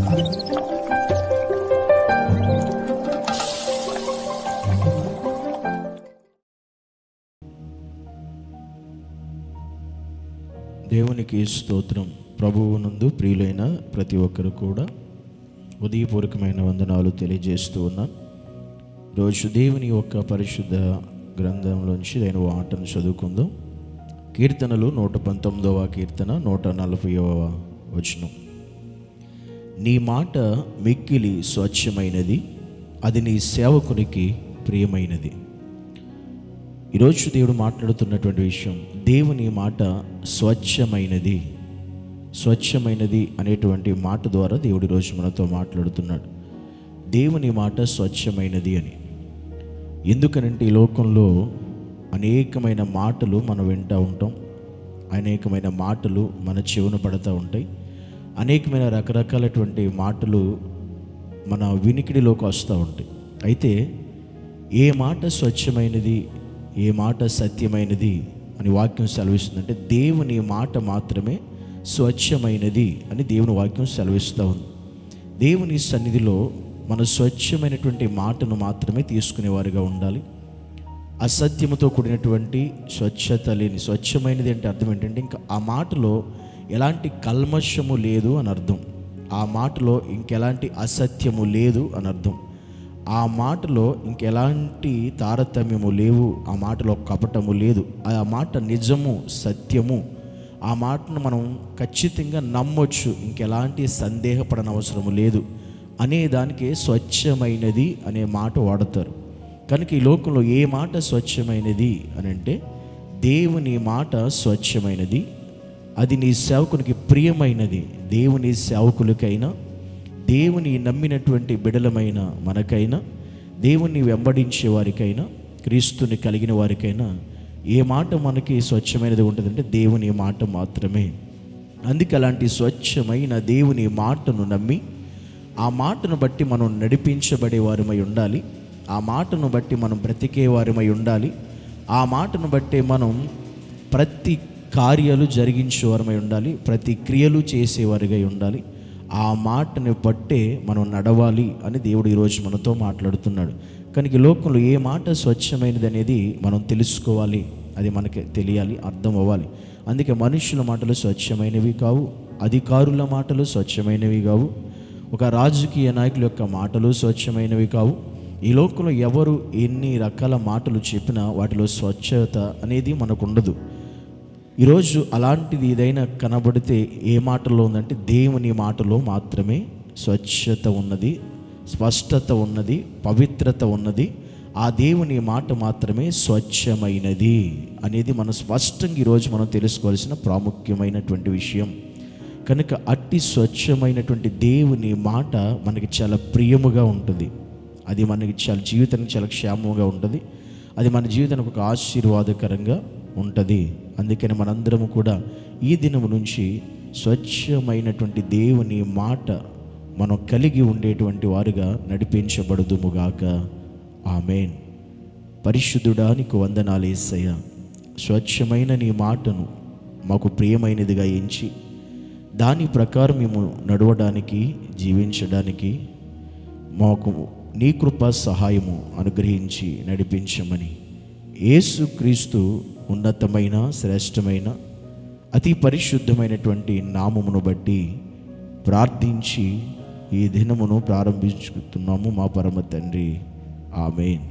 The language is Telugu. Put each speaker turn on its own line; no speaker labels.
దేవునికి స్తోత్రం. ప్రభువునందు ప్రియులైన ప్రతి ఒక్కరు కూడా ఉదయపూర్వకమైన వందనాలు తెలియజేస్తూ ఉన్నాను. ఈరోజు దేవుని యొక్క పరిశుద్ధ గ్రంథంలోంచి నేను వాటను చదువుకుందాం. కీర్తనలు 119వ కీర్తన 140వ వచనం. నీ మాట మిక్కిలి స్వచ్ఛమైనది, అది నీ సేవకునికి ప్రియమైనది. ఈరోజు దేవుడు మాట్లాడుతున్నటువంటి విషయం, దేవుని మాట స్వచ్ఛమైనది. స్వచ్ఛమైనది అనేటువంటి మాట ద్వారా దేవుడు ఈరోజు మనతో మాట్లాడుతున్నాడు. దేవుని మాట స్వచ్ఛమైనది అని. ఎందుకనంటే ఈ లోకంలో అనేకమైన మాటలు మనం వింటూ ఉంటాం, అనేకమైన మాటలు మన చెవున పడుతూ ఉంటాయి, అనేకమైన రకరకాలటువంటి మాటలు మన వినికిడిలోకి వస్తూ ఉంటాయి. అయితే ఏ మాట స్వచ్ఛమైనది, ఏ మాట సత్యమైనది అని వాక్యం సెలవిస్తుందంటే దేవుని మాట మాత్రమే స్వచ్ఛమైనది అని దేవుని వాక్యం సెలవిస్తూ ఉంది. దేవుని సన్నిధిలో మన స్వచ్ఛమైనటువంటి మాటను మాత్రమే తీసుకునేవారుగా ఉండాలి. అసత్యముతో కూడినటువంటి స్వచ్ఛత లేని, స్వచ్ఛమైనది అంటే అర్థం ఏంటంటే ఇంకా ఆ మాటలో ఎలాంటి కల్మషము లేదు అని అర్థం. ఆ మాటలో ఇంకెలాంటి అసత్యము లేదు అని అర్థం. ఆ మాటలో ఇంకెలాంటి తారతమ్యము లేవు, ఆ మాటలో కపటము లేదు, ఆ మాట నిజము, సత్యము. ఆ మాటను మనం ఖచ్చితంగా నమ్మొచ్చు, ఇంకెలాంటి సందేహపడనవసరము లేదు అనే దానికే స్వచ్ఛమైనది అనే మాట వాడతారు. కనుక ఈ లోకంలో ఏ మాట స్వచ్ఛమైనది అని అంటే దేవుని మాట స్వచ్ఛమైనది, అది నీ సేవకునికి ప్రియమైనది. దేవుని సేవకులకైనా, దేవుని నమ్మినటువంటి బిడలమైన మనకైనా, దేవుని వెంబడించే వారికైనా, క్రీస్తుని కలిగిన వారికైనా ఏ మాట మనకి స్వచ్ఛమైనది ఉంటుందంటే దేవుని మాట మాత్రమే. అందుకే అలాంటి స్వచ్ఛమైన దేవుని మాటను నమ్మి ఆ మాటను బట్టి మనం నడిపించబడే వారిమై ఉండాలి. ఆ మాటను బట్టి మనం బ్రతికే వారిమై ఉండాలి. ఆ మాటను బట్టి మనం ప్రతి కార్యాలు జరిగించే వారిమై ఉండాలి, ప్రతి క్రియలు చేసేవారిగా ఉండాలి. ఆ మాటని బట్టే మనం నడవాలి అని దేవుడు ఈరోజు మనతో మాట్లాడుతున్నాడు. కనుక ఈ లోకంలో ఏ మాట స్వచ్ఛమైనది అనేది మనం తెలుసుకోవాలి, అది మనకి తెలియాలి, అర్థం అవ్వాలి. అందుకే మనుషుల మాటలు స్వచ్ఛమైనవి కావు, అధికారుల మాటలు స్వచ్ఛమైనవి కావు, ఒక రాజకీయ నాయకుల యొక్క మాటలు స్వచ్ఛమైనవి కావు. ఈ లోకంలో ఎవరు ఎన్ని రకాల మాటలు చెప్పినా వాటిలో స్వచ్ఛత అనేది మనకు ఉండదు. ఈరోజు అలాంటిది ఏదైనా కనబడితే ఏ మాటలో ఉందంటే దేవుని మాటలో మాత్రమే స్వచ్ఛత ఉన్నది, స్పష్టత ఉన్నది, పవిత్రత ఉన్నది. ఆ దేవుని మాట మాత్రమే స్వచ్ఛమైనది అనేది మనం స్పష్టంగా ఈరోజు మనం తెలుసుకోవాల్సిన ప్రాముఖ్యమైనటువంటి విషయం. కనుక అట్టి స్వచ్ఛమైనటువంటి దేవుని మాట మనకి చాలా ప్రియముగా ఉంటుంది. అది మనకి చాలా జీవితానికి చాలా క్షేమంగా ఉంటుంది. అది మన జీవితానికి ఒక ఆశీర్వాదకరంగా ఉంటుంది. అందుకని మనందరము కూడా ఈ దినము నుంచి స్వచ్ఛమైనటువంటి దేవుని మాట మనం కలిగి ఉండేటువంటి వారుగా నడిపించబడుదుముగాక. ఆమేన్. పరిశుద్ధుడా నీకు వందనాలు యేసయ్య. స్వచ్ఛమైన నీ మాటను మాకు ప్రియమైనదిగా ఎంచి దాని ప్రకారం మేము నడవడానికి, జీవించడానికి మాకు నీ కృపా సహాయము అనుగ్రహించి నడిపించమని యేసుక్రీస్తు ఉన్నతమైన, శ్రేష్టమైన, అతి పరిశుద్ధమైనటువంటి నామమును బట్టి ప్రార్థించి ఈ దినమును ప్రారంభించుతున్నాము మా పరమ తండ్రి. ఆమేన్.